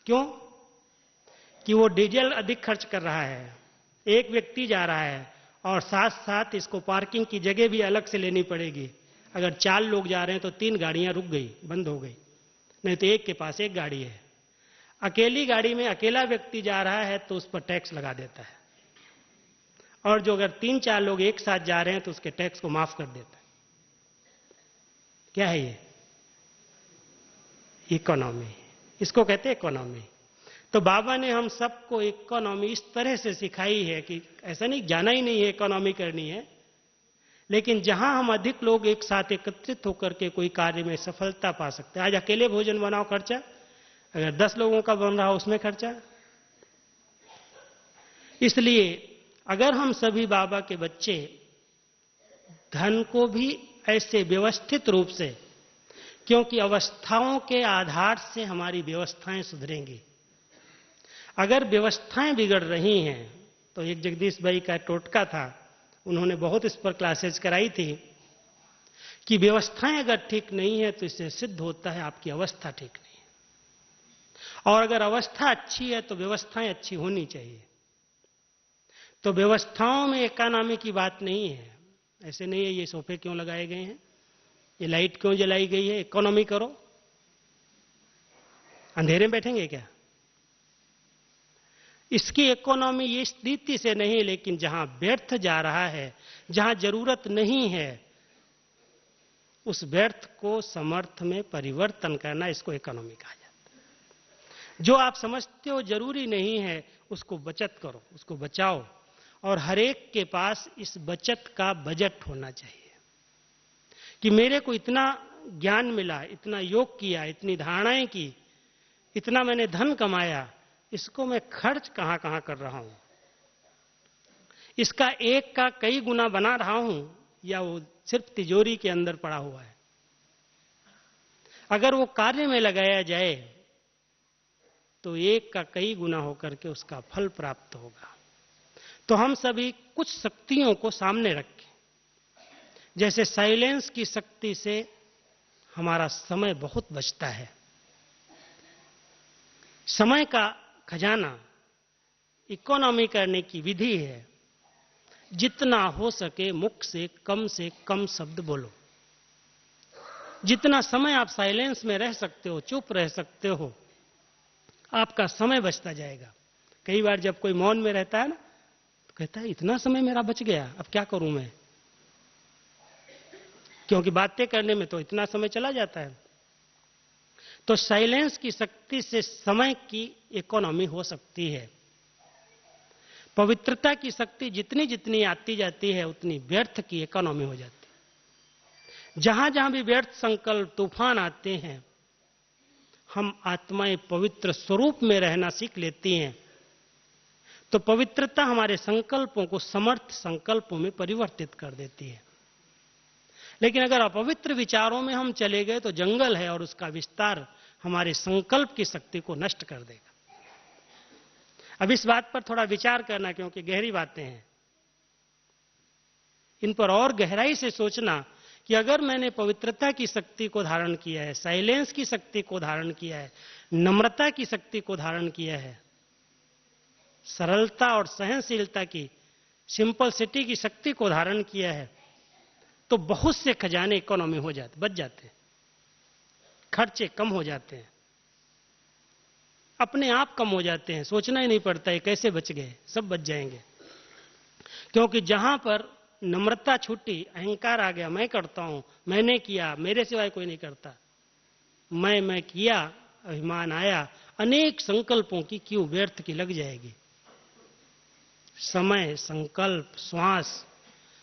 क्यों? कि वो डीजल अधिक खर्च कर रहा है, एक व्यक्ति जा रहा है, और साथ साथ इसको पार्किंग की जगह भी अलग से लेनी पड़ेगी। अगर 4 लोग जा रहे हैं तो 3 गाड़ियां रुक गई, बंद हो गई, नहीं तो एक के पास एक गाड़ी है। अकेली गाड़ी में अकेला व्यक्ति जा रहा है तो उस पर टैक्स लगा देता है, और जो अगर 3-4 लोग एक साथ जा रहे हैं तो उसके टैक्स को माफ कर देता है। क्या है ये? इकोनॉमी, इसको कहते हैं इकोनॉमी। तो बाबा ने हम सबको इकोनॉमी इस तरह से सिखाई है कि ऐसा नहीं जाना ही नहीं है, इकोनॉमी करनी है, लेकिन जहां हम अधिक लोग एक साथ एकत्रित होकर के कोई कार्य में सफलता पा सकते हैं। आज अकेले भोजन बनाओ खर्चा, अगर 10 लोगों का बन रहा हो उसमें खर्चा। इसलिए अगर हम सभी बाबा के बच्चे धन को भी ऐसे व्यवस्थित रूप से, क्योंकि अवस्थाओं के आधार से हमारी व्यवस्थाएं सुधरेंगी। अगर व्यवस्थाएं बिगड़ रही हैं, तो एक जगदीश भाई का टोटका था, उन्होंने बहुत इस पर क्लासेस कराई थी कि व्यवस्थाएं अगर ठीक नहीं है तो इससे सिद्ध होता है आपकी अवस्था ठीक नहीं है, और अगर अवस्था अच्छी है तो व्यवस्थाएं अच्छी होनी चाहिए। तो व्यवस्थाओं में इकोनॉमी की बात नहीं है। ऐसे नहीं है ये सोफे क्यों लगाए गए हैं, ये लाइट क्यों जलाई गई है, इकोनॉमी करो। अंधेरे में बैठेंगे क्या? इसकी इकोनॉमी ये स्थिति से नहीं, लेकिन जहां व्यर्थ जा रहा है, जहां जरूरत नहीं है, उस व्यर्थ को समर्थ में परिवर्तन करना, इसको इकोनॉमी कहा जाता है। जो आप समझते हो जरूरी नहीं है, उसको बचत करो, उसको बचाओ। और हर एक के पास इस बचत का बजट होना चाहिए कि मेरे को इतना ज्ञान मिला, इतना योग किया, इतनी धारणाएं की, इतना मैंने धन कमाया, इसको मैं खर्च कहां कहां कर रहा हूं, इसका एक का कई गुना बना रहा हूं, या वो सिर्फ तिजोरी के अंदर पड़ा हुआ है। अगर वो कार्य में लगाया जाए तो एक का कई गुना होकर के उसका फल प्राप्त होगा। तो हम सभी कुछ शक्तियों को सामने रखें। जैसे साइलेंस की शक्ति से हमारा समय बहुत बचता है। समय का खजाना इकोनॉमी करने की विधि है, जितना हो सके मुख से कम शब्द बोलो। जितना समय आप साइलेंस में रह सकते हो, चुप रह सकते हो, आपका समय बचता जाएगा। कई बार जब कोई मौन में रहता है ना, तो कहता है इतना समय मेरा बच गया, अब क्या करूं मैं, क्योंकि बातें करने में तो इतना समय चला जाता है। तो साइलेंस की शक्ति से समय की इकोनॉमी हो सकती है। पवित्रता की शक्ति जितनी जितनी आती जाती है, उतनी व्यर्थ की इकोनॉमी हो जाती है। जहां जहां भी व्यर्थ संकल्प तूफान आते हैं, हम आत्माएं पवित्र स्वरूप में रहना सीख लेती हैं, तो पवित्रता हमारे संकल्पों को समर्थ संकल्पों में परिवर्तित कर देती है। लेकिन अगर अपवित्र विचारों में हम चले गए तो जंगल है और उसका विस्तार हमारे संकल्प की शक्ति को नष्ट कर देगा। अब इस बात पर थोड़ा विचार करना, क्योंकि गहरी बातें हैं, इन पर और गहराई से सोचना कि अगर मैंने पवित्रता की शक्ति को धारण किया है, साइलेंस की शक्ति को धारण किया है, नम्रता की शक्ति को धारण किया है, सरलता और सहनशीलता की, सिंपलिसिटी की शक्ति को धारण किया है, तो बहुत से खजाने इकोनॉमी हो जाते, बच जाते हैं, खर्चे कम हो जाते हैं, अपने आप कम हो जाते हैं, सोचना ही नहीं पड़ता है कैसे बच गए, सब बच जाएंगे। क्योंकि जहां पर नम्रता छूटी, अहंकार आ गया, मैं करता हूं, मैंने किया, मेरे सिवाय कोई नहीं करता, मैं किया, अभिमान आया, अनेक संकल्पों की क्यों व्यर्थ की लग जाएगी। समय, संकल्प, श्वास,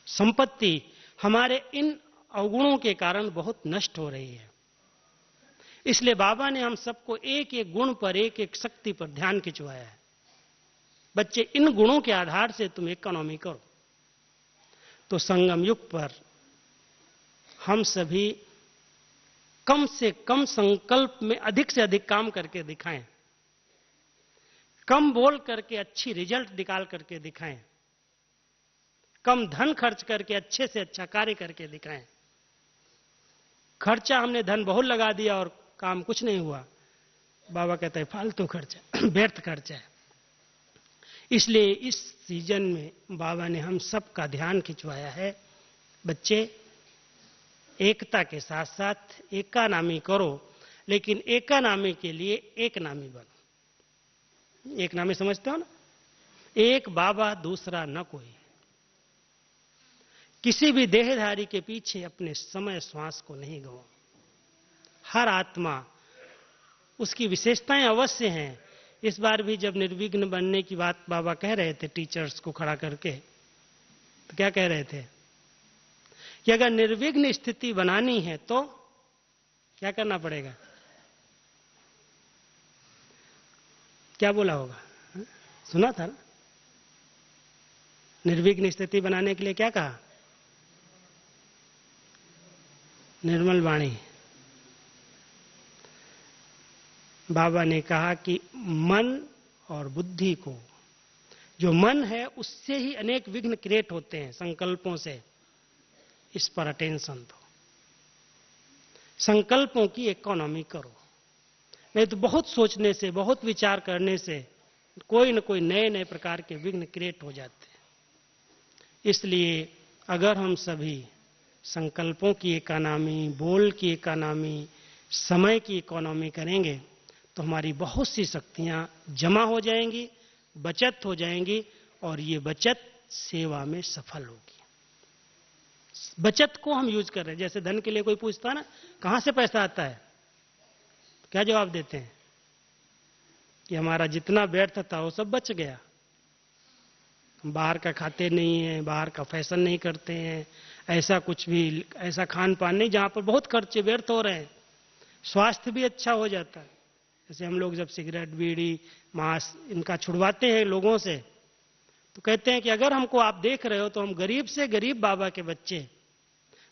संपत्ति हमारे इन अवगुणों के कारण बहुत नष्ट हो रही है। इसलिए बाबा ने हम सबको एक एक गुण पर, एक एक शक्ति पर ध्यान खिंचवाया है। बच्चे, इन गुणों के आधार से तुम इकोनॉमी करो। तो संगम युग पर हम सभी कम से कम संकल्प में अधिक से अधिक काम करके दिखाएं, कम बोल करके अच्छी रिजल्ट निकाल करके दिखाएं, कम धन खर्च करके अच्छे से अच्छा कार्य करके दिखाएं। खर्चा हमने धन बहुत लगा दिया और काम कुछ नहीं हुआ, बाबा कहते हैं फालतू खर्चा, व्यर्थ खर्चा है। इसलिए इस सीजन में बाबा ने हम सबका ध्यान खिंचवाया है, बच्चे एकता के साथ साथ एकानामी करो, लेकिन एकानामी के लिए एक नामी बनो। एक नामी समझते हो ना, एक बाबा दूसरा न कोई। किसी भी देहधारी के पीछे अपने समय श्वास को नहीं गवाओ। हर आत्मा, उसकी विशेषताएं अवश्य हैं। इस बार भी जब निर्विघ्न बनने की बात बाबा कह रहे थे टीचर्स को खड़ा करके, तो क्या कह रहे थे कि अगर निर्विघ्न स्थिति बनानी है तो क्या करना पड़ेगा, क्या बोला होगा, सुना था ना? निर्विघ्न स्थिति बनाने के लिए क्या कहा? निर्मल वाणी। बाबा ने कहा कि मन और बुद्धि को, जो मन है उससे ही अनेक विघ्न क्रिएट होते हैं, संकल्पों से। इस पर अटेंशन दो, संकल्पों की इकोनॉमी करो। नहीं तो बहुत सोचने से, बहुत विचार करने से कोई न कोई नए नए प्रकार के विघ्न क्रिएट हो जाते हैं। इसलिए अगर हम सभी संकल्पों की इकोनॉमी, बोल की इकोनॉमी, समय की इकोनॉमी करेंगे तो हमारी बहुत सी शक्तियां जमा हो जाएंगी, बचत हो जाएंगी और ये बचत सेवा में सफल होगी। बचत को हम यूज कर रहे हैं। जैसे धन के लिए कोई पूछता है ना, कहां से पैसा आता है, क्या जवाब देते हैं कि हमारा जितना व्यर्थ था वो सब बच गया। हम बाहर का खाते नहीं है, बाहर का फैशन नहीं करते हैं, ऐसा कुछ भी, ऐसा खान पान नहीं जहां पर बहुत खर्चे व्यर्थ हो रहे हैं, स्वास्थ्य भी अच्छा हो जाता है। जैसे हम लोग जब सिगरेट, बीड़ी, मांस इनका छुड़वाते हैं लोगों से, तो कहते हैं कि अगर हमको आप देख रहे हो तो हम गरीब से गरीब बाबा के बच्चे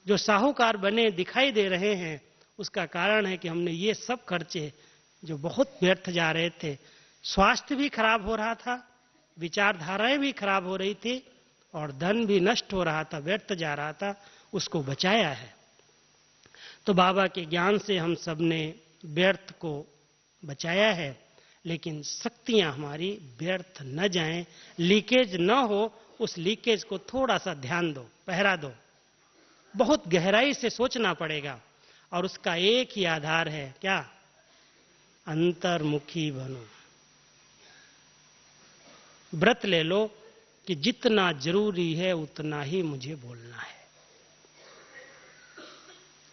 जो साहूकार बने दिखाई दे रहे हैं, उसका कारण है कि हमने ये सब खर्चे जो बहुत व्यर्थ जा रहे थे, स्वास्थ्य भी खराब हो रहा था, विचारधाराएं भी खराब हो रही थी और धन भी नष्ट हो रहा था, व्यर्थ जा रहा था, उसको बचाया है। तो बाबा के ज्ञान से हम सब ने व्यर्थ को बचाया है, लेकिन शक्तियां हमारी व्यर्थ न जाएं, लीकेज न हो, उस लीकेज को थोड़ा सा ध्यान दो, पहरा दो, बहुत गहराई से सोचना पड़ेगा। और उसका एक ही आधार है, क्या? अंतर्मुखी बनो। व्रत ले लो कि जितना जरूरी है उतना ही मुझे बोलना है,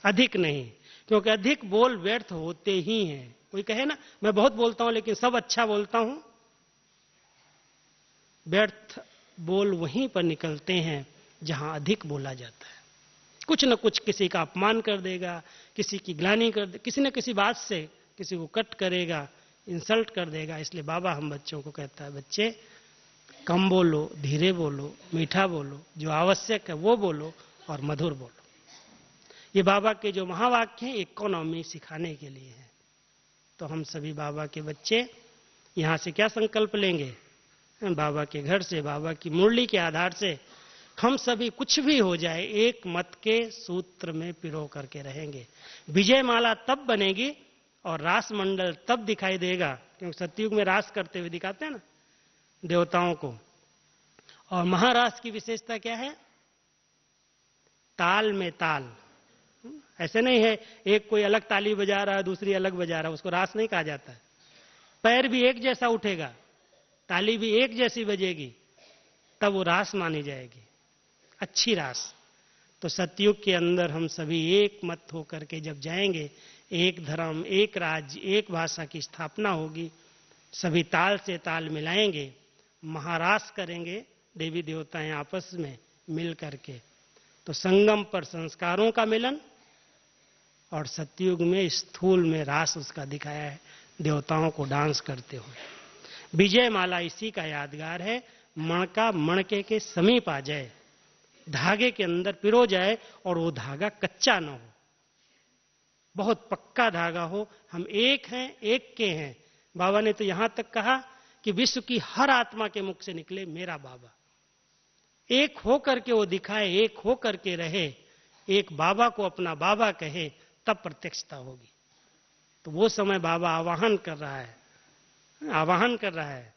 अधिक नहीं, क्योंकि अधिक बोल व्यर्थ होते ही हैं। कोई कहे ना मैं बहुत बोलता हूं लेकिन सब अच्छा बोलता हूं, व्यर्थ बोल वहीं पर निकलते हैं जहां अधिक बोला जाता है। कुछ न कुछ किसी का अपमान कर देगा, किसी की ग्लानि कर दे, किसी न किसी बात से किसी को कट करेगा, इंसल्ट कर देगा। इसलिए बाबा हम बच्चों को कहता है, बच्चे कम बोलो, धीरे बोलो, मीठा बोलो, जो आवश्यक है वो बोलो और मधुर बोलो। ये बाबा के जो महावाक्य हैं इकोनॉमी सिखाने के लिए है। तो हम सभी बाबा के बच्चे यहां से क्या संकल्प लेंगे? बाबा के घर से, बाबा की मुरली के आधार से हम सभी कुछ भी हो जाए एक मत के सूत्र में पिरो करके रहेंगे। विजय माला तब बनेगी और रास मंडल तब दिखाई देगा, क्योंकि सतयुग में रास करते हुए दिखाते हैं ना देवताओं को। और महारास की विशेषता क्या है? ताल में ताल। ऐसे नहीं है एक कोई अलग ताली बजा रहा है, दूसरी अलग बजा रहा है, उसको रास नहीं कहा जाता है। पैर भी एक जैसा उठेगा, ताली भी एक जैसी बजेगी, तब वो रास मानी जाएगी, अच्छी रास। तो सतयुग के अंदर हम सभी एक मत होकर के जब जाएंगे, एक धर्म, एक राज्य, एक भाषा की स्थापना होगी, सभी ताल से ताल मिलाएंगे, महारास करेंगे देवी देवताएं आपस में मिल करके। तो संगम पर संस्कारों का मिलन, और सतयुग में स्थूल में रास उसका दिखाया है, देवताओं को डांस करते हुए। विजय माला इसी का यादगार है। मणका मणके के समीप आ जाए, धागे के अंदर पिरो जाए और वो धागा कच्चा न हो, बहुत पक्का धागा हो। हम एक हैं, एक के हैं। बाबा ने तो यहां तक कहा कि विश्व की हर आत्मा के मुख से निकले मेरा बाबा। एक हो करके वो दिखाए, एक हो करके रहे, एक बाबा को अपना बाबा कहे, तब प्रत्यक्षता होगी। तो वो समय बाबा आवाहन कर रहा है, आवाहन कर रहा है।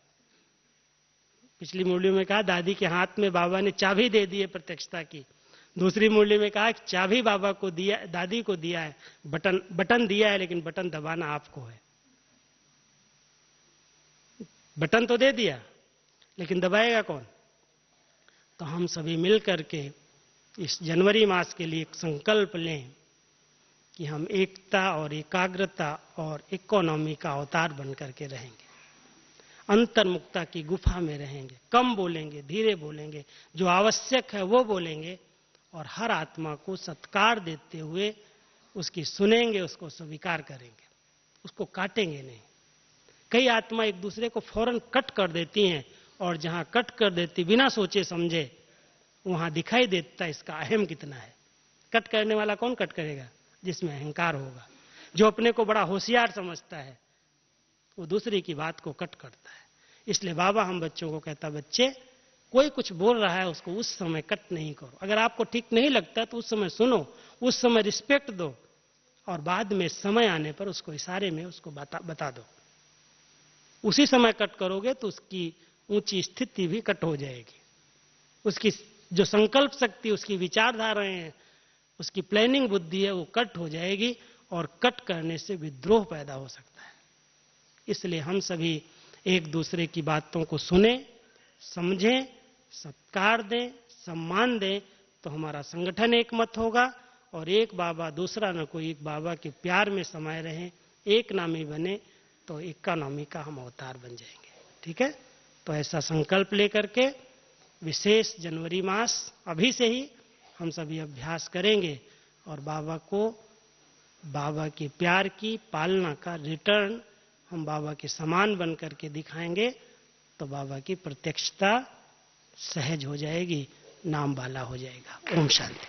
पिछली मुरली में कहा दादी के हाथ में बाबा ने चाबी दे दी है प्रत्यक्षता की। दूसरी मुरली में कहा कि चाबी बाबा को दिया, दादी को दिया है, बटन दिया है, लेकिन बटन दबाना आपको है। बटन तो दे दिया, लेकिन दबाएगा कौन? तो हम सभी मिलकर के इस जनवरी मास के लिए एक संकल्प लें कि हम एकता और एकाग्रता और इकोनॉमी का अवतार बन करके रहेंगे, अंतर्मुक्ता की गुफा में रहेंगे, कम बोलेंगे, धीरे बोलेंगे, जो आवश्यक है वो बोलेंगे, और हर आत्मा को सत्कार देते हुए उसकी सुनेंगे, उसको स्वीकार करेंगे, उसको काटेंगे नहीं। कई आत्मा एक दूसरे को फौरन कट कर देती हैं, और जहां कट कर देती बिना सोचे समझे, वहां दिखाई देता है इसका अहम कितना है। कट करने वाला कौन कट करेगा? जिसमें अहंकार होगा। जो अपने को बड़ा होशियार समझता है वो दूसरे की बात को कट करता है। इसलिए बाबा हम बच्चों को कहता, बच्चे कोई कुछ बोल रहा है उसको उस समय कट नहीं करो। अगर आपको ठीक नहीं लगता तो उस समय सुनो, उस समय रिस्पेक्ट दो, और बाद में समय आने पर उसको इशारे में उसको बता दो। उसी समय कट करोगे तो उसकी ऊंची स्थिति भी कट हो जाएगी, उसकी जो संकल्प शक्ति, उसकी विचारधाराएं हैं, उसकी प्लानिंग बुद्धि है वो कट हो जाएगी और कट करने से विद्रोह पैदा हो सकता है। इसलिए हम सभी एक दूसरे की बातों को सुने, समझें, सत्कार दें, सम्मान दें, तो हमारा संगठन एक मत होगा और एक बाबा दूसरा न कोई, एक बाबा के प्यार में समाये रहें, एक नामी बने तो इकोनॉमी का हम अवतार बन जाएंगे। ठीक है, तो ऐसा संकल्प लेकर के विशेष जनवरी मास अभी से ही हम सभी अभ्यास करेंगे और बाबा को, बाबा के प्यार की पालना का रिटर्न हम बाबा के समान बन करके दिखाएंगे, तो बाबा की प्रत्यक्षता सहज हो जाएगी, नाम वाला हो जाएगा। ओम शांति।